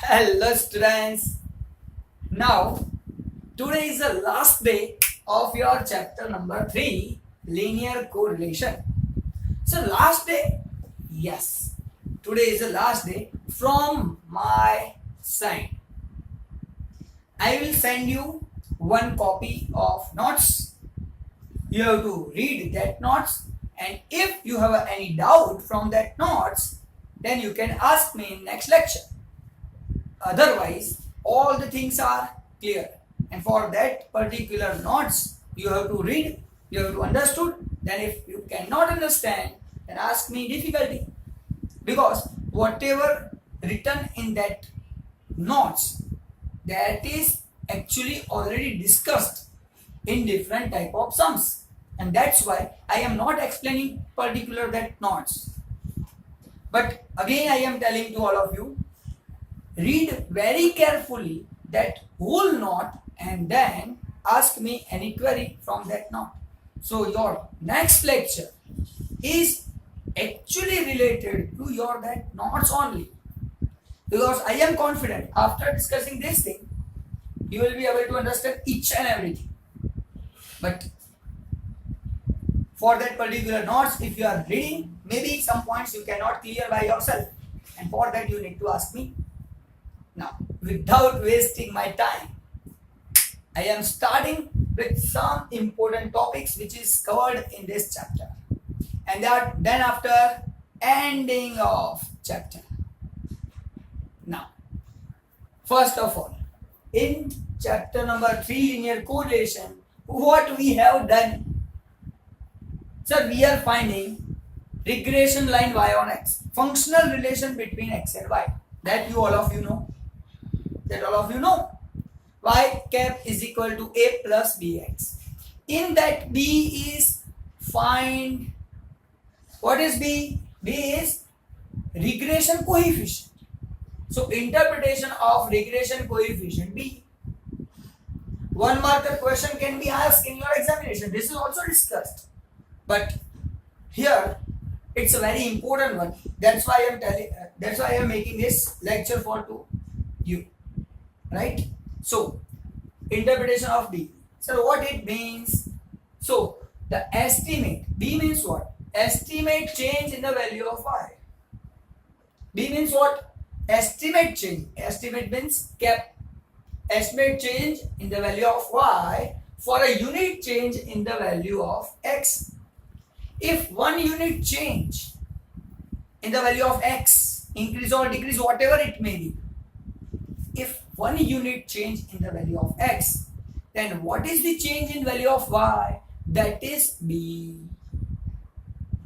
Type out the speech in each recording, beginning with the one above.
Hello students. Now today is the last day of your chapter number 3 linear correlation. So last day? Yes. Today is the last day from my side. I will send you one copy of notes. You have to read that notes, and if you have any doubt from that notes, then you can ask me in next lecture. Otherwise, all the things are clear. And for that particular notes, you have to read, you have to understood. Then if you cannot understand, then ask me difficulty. Because whatever written in that notes, that is actually already discussed in different type of sums. And that's why I am not explaining particular that notes. But again I am telling to all of you, read very carefully that whole note and then ask me any query from that note. So your next lecture is actually related to your that notes only. Because I am confident after discussing this thing, you will be able to understand each and everything. But for that particular notes, if you are reading, maybe some points you cannot clear by yourself. And for that you need to ask me. Now, without wasting my time, I am starting with some important topics which is covered in this chapter. And then after ending of chapter. Now, first of all, in chapter number 3 linear correlation, what we have done? So we are finding regression line y on x, functional relation between x and y. That you all of you know. Y cap is equal to a plus bx. In that, b is find, what is b? B is regression coefficient. So interpretation of regression coefficient b. One marker question can be asked in your examination. This is also discussed. But here it's a very important one. That's why I am making this lecture for to you. Right? So, interpretation of B. So, what it means? So, the estimate. B means what? Estimate change in the value of y. B means what? Estimate change. Estimate means cap. Estimate change in the value of y for a unit change in the value of x. If one unit change in the value of x, increase or decrease, whatever it may be, if one unit change in the value of x, then what is the change in value of y? That is b,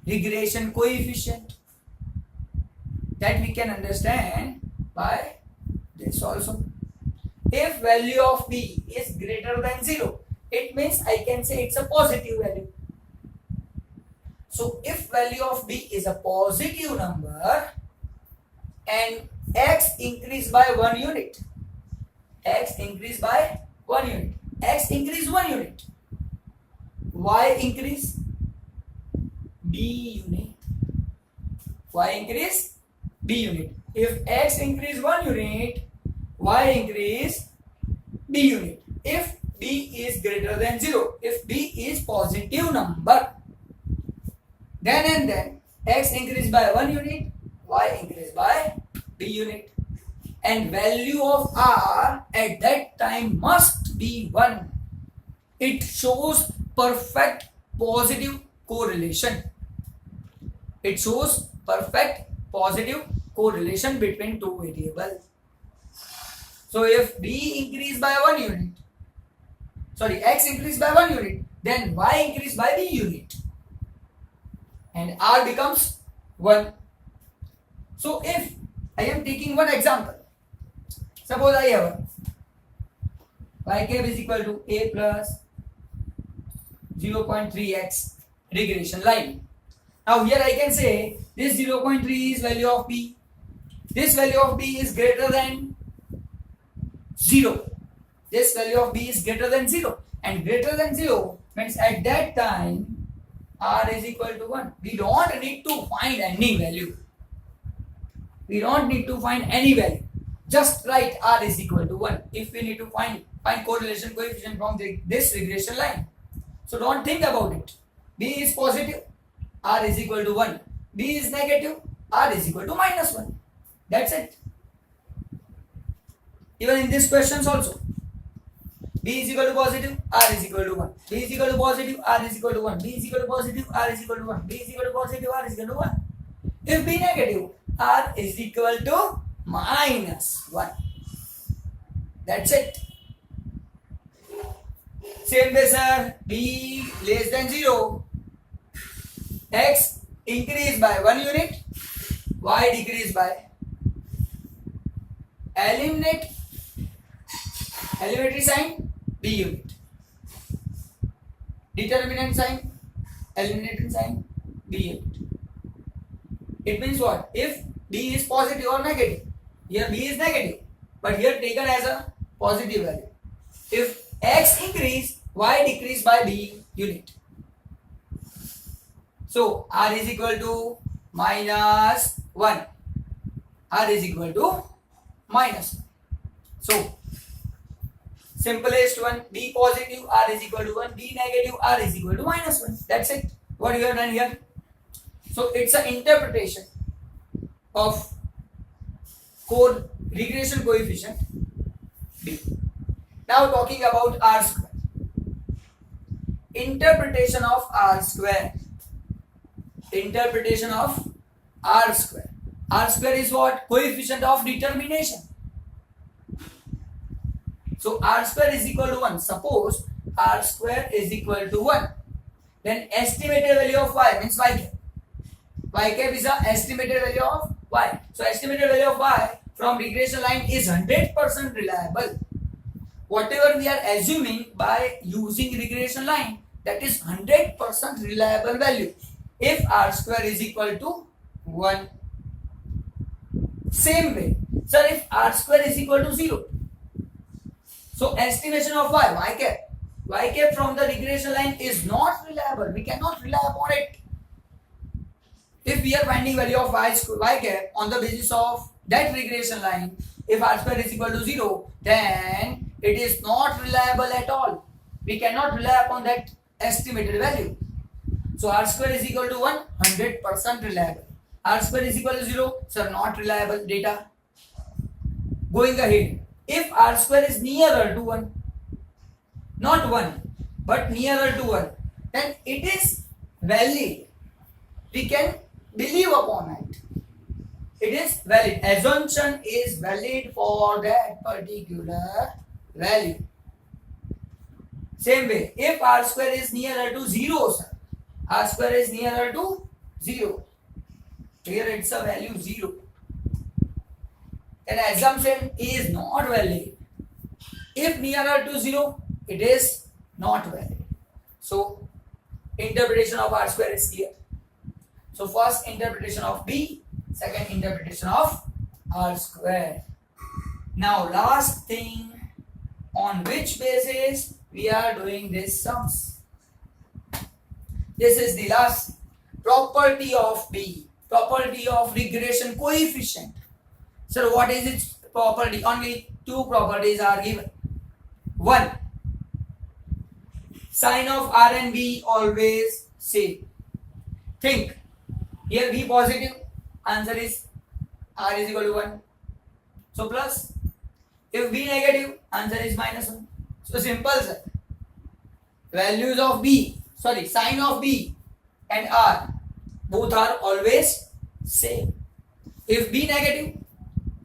regression coefficient. That we can understand by this also. If value of b is greater than 0, it means I can say it's a positive value. So if value of b is a positive number and x increase by 1 unit, x increase by 1 unit, x increase 1 unit, y increase b unit, y increase b unit. If x increase 1 unit, y increase b unit. If b is greater than 0, if b is positive number, then and then x increase by 1 unit, y increase by b unit. And value of r at that time must be 1. It shows perfect positive correlation. It shows perfect positive correlation between two variables. So if b increase by 1 unit, x increase by 1 unit, then y increase by b unit. And r becomes 1. So if I am taking one example, suppose I have y cap is equal to a plus 0.3x regression line. Now here I can say this 0.3 is value of b. This value of b is greater than 0. This value of b is greater than 0. And greater than 0 means at that time r is equal to 1. We don't need to find any value. We don't need to find any value. just write r is equal to 1 if we need to find correlation coefficient from this regression line. So don't think about it. B is positive, r is equal to 1. B is negative, r is equal to minus 1. That's it. Even in these questions also, B is equal to positive, r is equal to 1. B is equal to positive, r is equal to 1. B is equal to positive, r is equal to 1. B is equal to positive, r is equal to 1. If B negative, r is equal to minus 1. That's it. Same way, sir. B less than 0. X increase by 1 unit. Y decrease by. Elementary sign B unit. Determinant sign, eliminating sign B unit. It means what? If B is positive or negative. Here B is negative, but here taken as a positive value. If X increase, Y decrease by B unit. So R is equal to minus 1. R is equal to minus 1. So simplest one, B positive, R is equal to 1. B negative, R is equal to minus 1. That's it. What you have done here. So it's an interpretation of regression coefficient B. Now talking about R square. Interpretation of R square. Interpretation of R square. R square is what? Coefficient of determination. So R square is equal to 1. Suppose R square is equal to 1. Then estimated value of Y means Y cap. Y cap is the estimated value of Y. So estimated value of Y from regression line is 100% reliable. Whatever we are assuming by using regression line, that is 100% reliable value. If R square is equal to 1. Same way. Sir, if R square is equal to 0. So estimation of Y cap from the regression line is not reliable. We cannot rely upon it. If we are finding value of Y cap on the basis of that regression line, if R square is equal to 0, then it is not reliable at all. We cannot rely upon that estimated value. So R square is equal to 1, 100% reliable. R square is equal to 0, sir, not reliable data. Going ahead, if R square is nearer to 1, not 1, but nearer to 1, then it is valid. We can believe upon it. It is valid. Assumption is valid for that particular value. Same way, if R square is nearer to 0, sir, R square is nearer to 0. Here it's a value 0. Then assumption is not valid. If nearer to 0, it is not valid. So interpretation of R square is clear. So first interpretation of B, second interpretation of R square. Now last thing, on which basis we are doing these sums. This is the last property of B, property of regression coefficient. So what is its property? Only two properties are given. One, sign of R and B always same. Think, here B positive, answer is R is equal to 1. So plus. If B negative, answer is minus 1. So simple, sir. Values of B, sign of B and R, both are always same. If B negative,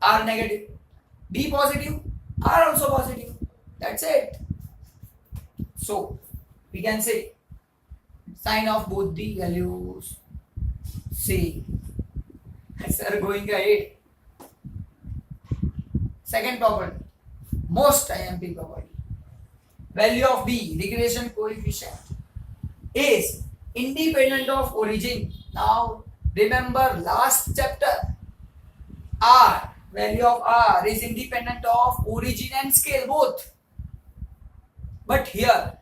R negative. B positive, R also positive. That's it. So we can say sign of both the values same. Sir, going ahead. Second property, most IMP property. Value of B, regression coefficient, is independent of origin. Now remember last chapter, R, value of R is independent of origin and scale both. But here,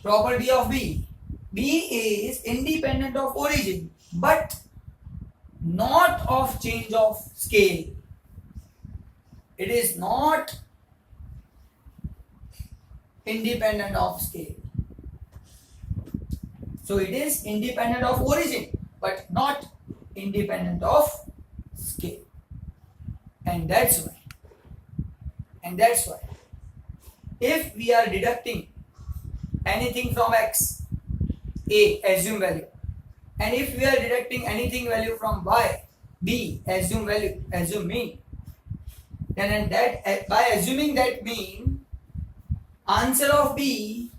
property of B, B is independent of origin but not of change of scale. it is not independent of scale. So it is independent of origin, but not independent of scale. And that's why if we are deducting anything from x, a, assume value, and if we are deducting anything value from y, b, assume value, assume mean, then that by assuming that mean, answer of b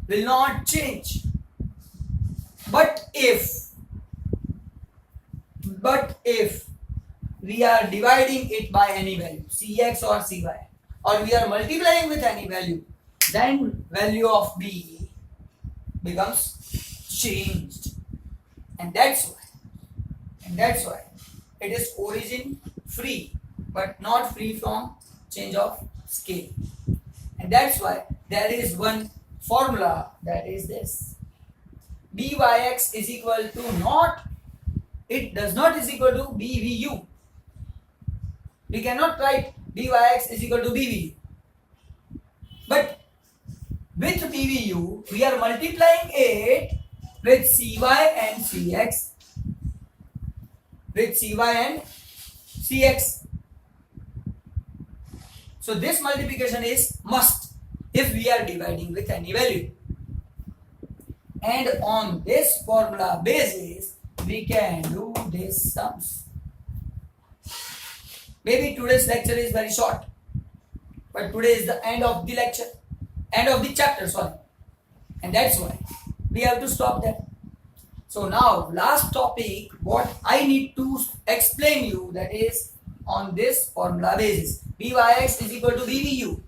will not change. But if we are dividing it by any value, cx or cy, or we are multiplying with any value, then value of b becomes changed. And that's why it is origin free, but not free from change of scale. And that's why there is one formula, that is this: byx is equal to it does not is equal to bvu. We cannot write byx is equal to bvu. But with bvu, we are multiplying it with cy and cx. So this multiplication is must if we are dividing with any value. And on this formula basis, we can do these sums. Maybe today's lecture is very short, but today is the end of the chapter, and that's why we have to stop there. So now last topic, what I need to explain you, that is on this formula basis, byx is equal to bvu.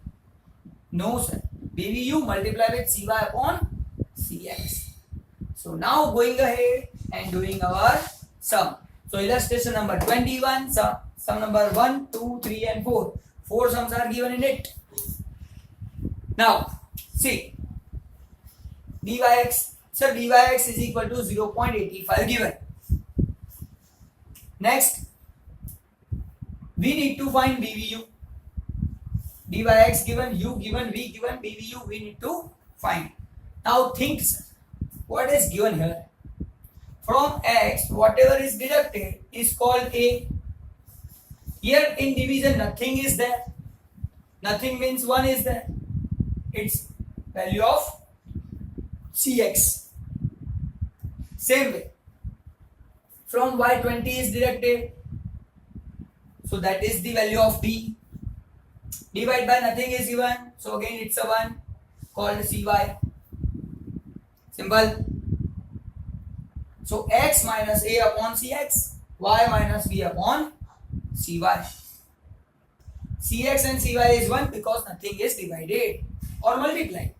No sir, bvu multiply with cy upon cx. So now going ahead and doing our sum. So illustration number 21, sum number 1, 2, 3 and 4. 4 sums are given in it. Now see, byx is equal to 0.85 given. Next, we need to find bvu. byx given, u given, v given, bvu we need to find. Now think, sir, what is given here? From x, whatever is deducted is called a. Here in division nothing is there. Nothing means 1 is there. It's value of cx. Same way, from y20 is deducted, so that is the value of b. Divide by nothing is given, so again it's a 1 called cy. Simple. So x minus a upon cx, y minus b upon cy. Cx and cy is 1 because nothing is divided or multiplied.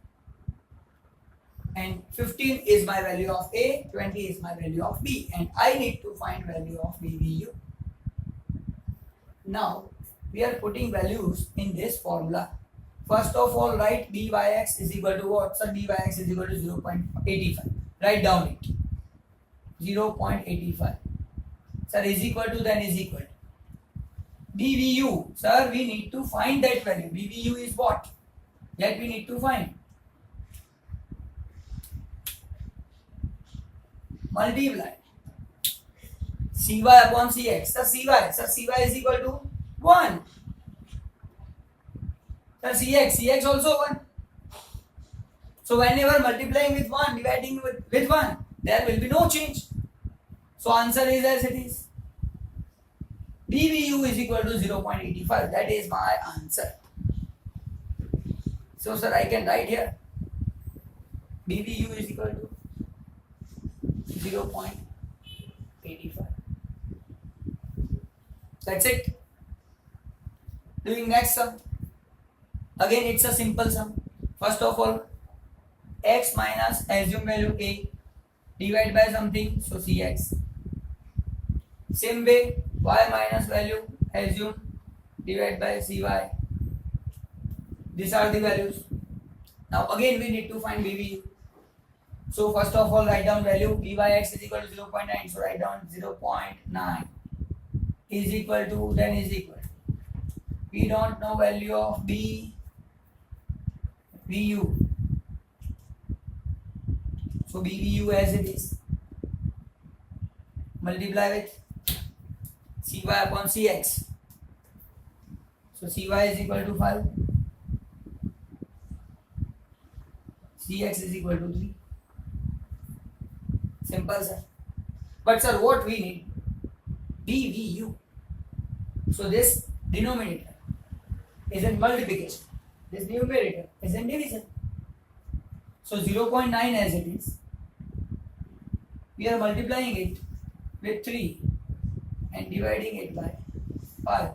And 15 is my value of a, 20 is my value of b, and I need to find value of bvu. Now we are putting values in this formula. First of all, write byx is equal to what? Sir, byx is equal to 0.85. Write down it. 0.85. Sir, is equal to, then is equal to. bvu, sir, we need to find that value. bvu is what? That we need to find. Multiply cy upon cx. Sir, cy is equal to 1. Sir, cx also 1. So whenever multiplying with 1, dividing with 1, there will be no change. So answer is as it is. bvu is equal to 0.85. That is my answer. So sir, I can write here bvu is equal to 0.85. That's it. Doing next sum. Again, it's a simple sum. First of all, x minus assume value a, divide by something, so cx. Same way, y minus value assume, divide by cy. These are the values. Now again we need to find bvu. So first of all, write down value byx is equal to 0.9. So write down 0.9 is equal to, then is equal. We don't know value of B, VU. So BVU as it is. Multiply with CY upon CX. So CY is equal to 5. CX is equal to 3. Simple, sir. But sir, what we need? BVU. So this denominator is in multiplication. This numerator is in division. So 0.9 as it is. We are multiplying it with 3 and dividing it by 5.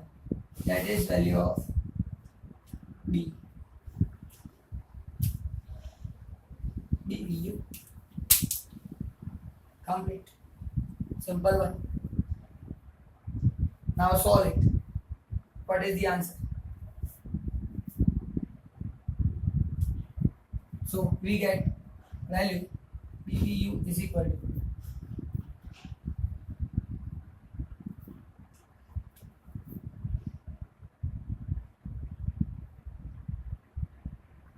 That is value of B. BVU. Complete. Simple one. Now solve it. What is the answer? So we get value BVU is equal to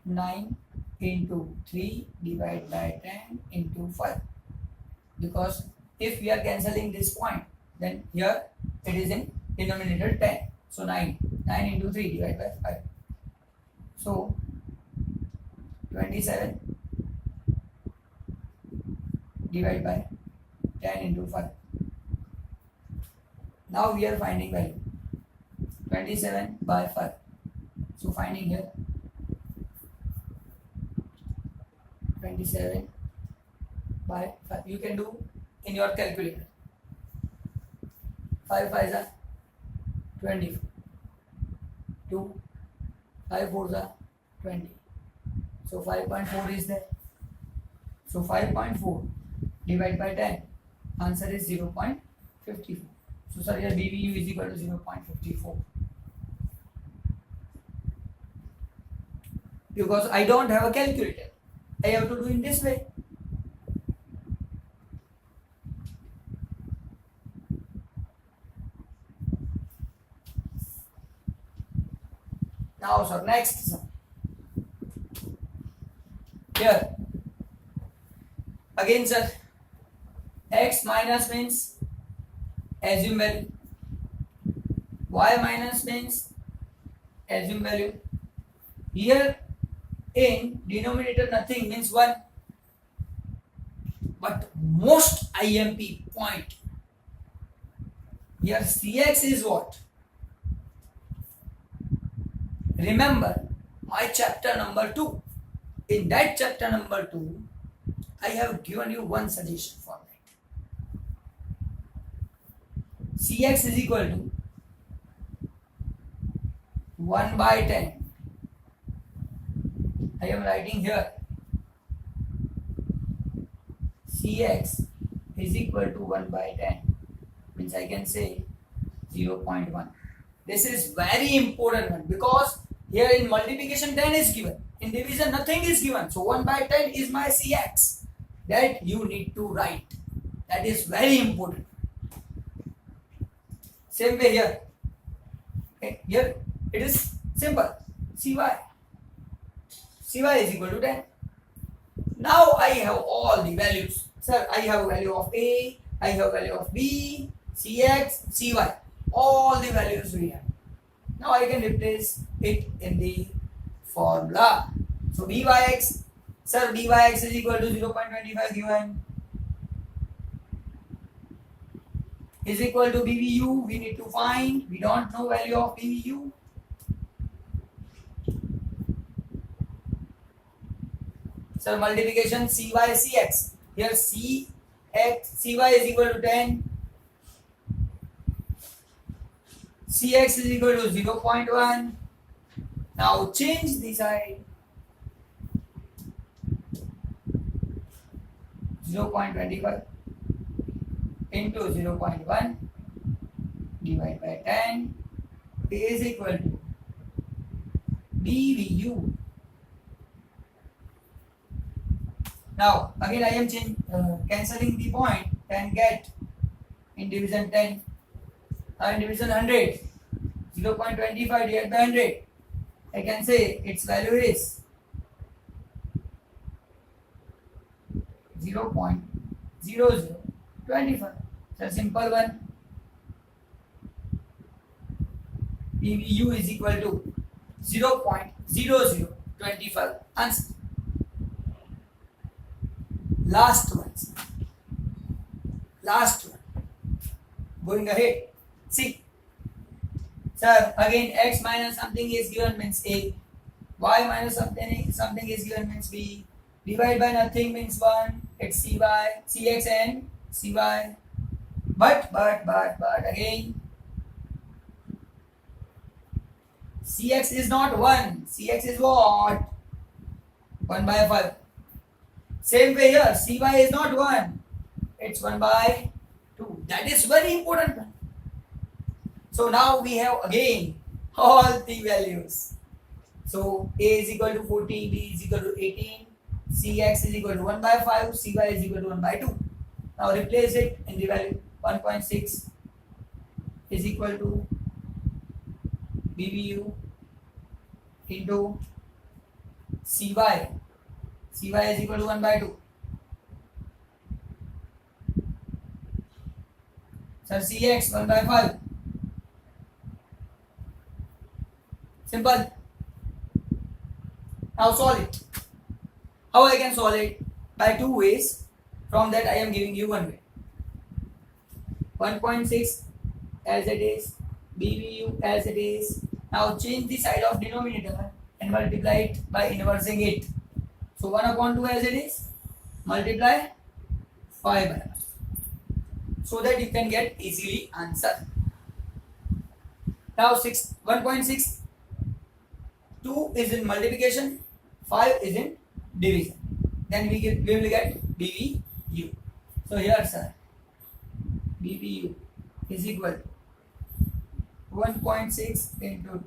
9 into 3 divided by 10 into 5. Because if we are cancelling this point, then here it is in denominator 10. So 9 into 3 divided by 5. So 27 divided by 10 into 5. Now we are finding value 27 by 5. So finding here 27 by 5. You can do in your calculator. 5 5s are 24. 2 5 4s are 20. So 5.4 is there. So 5.4 divided by 10. Answer is 0.54. So sir, here BVU is equal to 0.54. Because I don't have a calculator, I have to do in this way. Now sir, next sum. Here again sir, x minus means assume value, y minus means assume value. Here in denominator nothing means 1, but most IMP point here CX is what? Remember my chapter number 2. In that chapter number 2, I have given you one suggestion for that. CX is equal to 1 by 10. I am writing here CX is equal to 1 by 10. Means I can say 0.1. This is very important one because here in multiplication 10 is given. In division nothing is given. So 1 by 10 is my CX. That you need to write. That is very important. Same way here. Okay, here it is simple. CY. CY is equal to 10. Now I have all the values. Sir, I have value of A, I have value of B, CX, CY. All the values we have. Now I can replace it in the formula. So BYX, sir, BYX is equal to 0.25 given. Is equal to BVU, we need to find. We don't know value of BVU. Sir, multiplication CY CX. Here CY is equal to 10. CX is equal to 0.1. Now change the side. 0.25 into 0.1 divided by 10 is equal to BVU. Now again I am cancelling the point and get in division 10. Now in division 100 0.25 divided by 100. I can say its value is 0.0025. It's a simple one. PVU is equal to 0.0025. Answer. Last one. Going ahead. See. Sir, again x minus something is given means A. Y minus something is given means B. Divide by nothing means 1. It's CY, CX and CY. But again, CX is not 1. CX is what? 1 by 5. Same way here, CY is not 1. It's 1 by 2. That is very important. So now we have again all the values. So A is equal to 40, B is equal to 18, CX is equal to 1 by 5, CY is equal to 1 by 2. Now replace it in the value. 1.6 is equal to BBU into CY. CY is equal to 1 by 2. Sir, CX 1 by 5. Simple. Now solve it. How I can solve it? By two ways. From that I am giving you one way. 1.6 as it is, BBU as it is. Now change the side of denominator and multiply it by inversing it. So 1 upon 2 as it is, multiply 5 by 1. So that you can get easily answer. Now 1.6, 2 is in multiplication, 5 is in division. Then we will get BBU. So here sir, BBU is equal to 1.6 into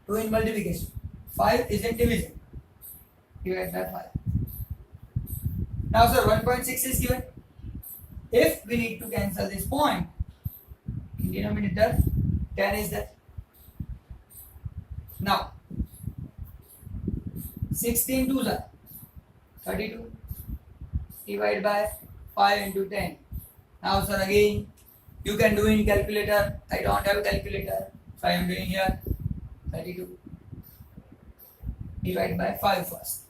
2 in multiplication, 5 is in division, divided by 5. Now sir, 1.6 is given. If we need to cancel this point, in denominator 10 is there. Now 16 2s are 32 divided by 5 into 10. Now sir, again you can do in calculator. I don't have calculator, so I am doing here 32 divided by 5 first.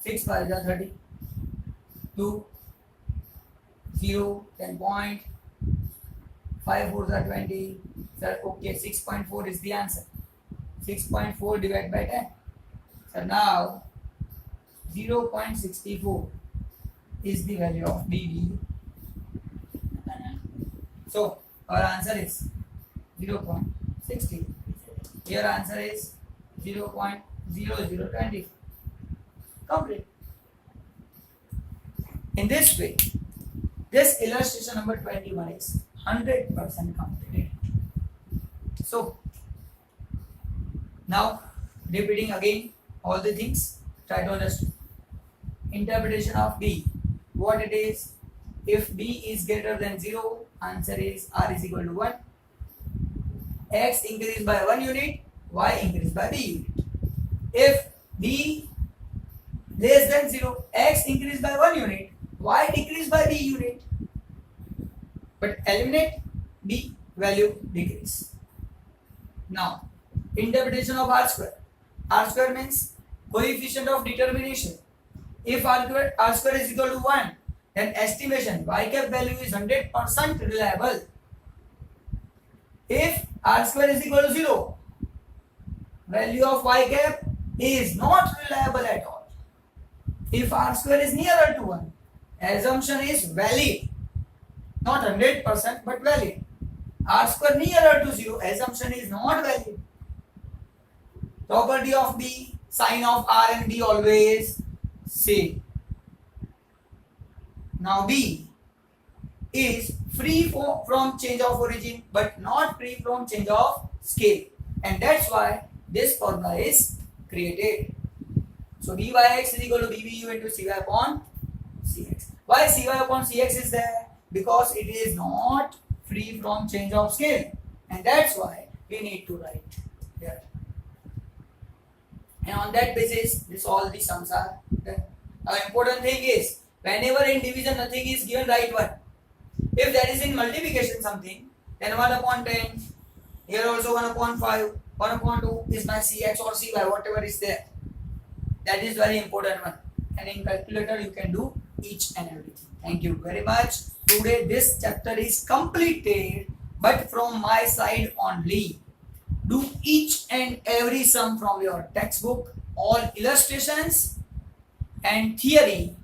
6 5 is 30. 2 0 10 point. 5 4 is 20. Sir, okay, 6.4 is the answer. 6.4 divided by 10. So now 0.64 is the value of BBU. So our answer is 0.60. Your answer is 0.0020. Complete. In this way, this illustration number 21 is 100% completed. So now repeating again all the things, try to understand. Interpretation of B. What it is? If B is greater than 0, answer is R is equal to 1. X increase by 1 unit, Y increase by B unit. If B less than 0, X increase by 1 unit, Y decrease by B unit. But eliminate B, value decrease. Now, interpretation of R square. R square means coefficient of determination. If R square is equal to 1, then estimation Y cap value is 100% reliable. If R square is equal to 0, value of Y cap is not reliable at all. If R square is nearer to 1, assumption is valid. Not 100% but valid. R square nearer to 0, assumption is not valid. Property of B, sign of R and B always same. Now B is free from change of origin but not free from change of scale, and that's why this formula is created. So byx is equal to BBU into CY upon CX. Why CY upon CX is there? because it is not free from change of scale, and that's why we need to write here. And on that basis, this all the sums are done. Now, important thing is, whenever in division nothing is given, write 1. If that is in multiplication something, then 1 upon 10. Here also 1 upon 5. 1 upon 2 is my Cx or Cy, whatever is there. That is very important one. And in calculator you can do each and everything. Thank you very much. Today this chapter is completed, but from my side only. Do each and every sum from your textbook, all illustrations and theory,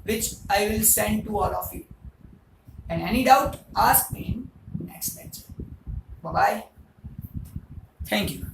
which I will send to all of you. And any doubt, ask me in next lecture. Bye bye. Thank you.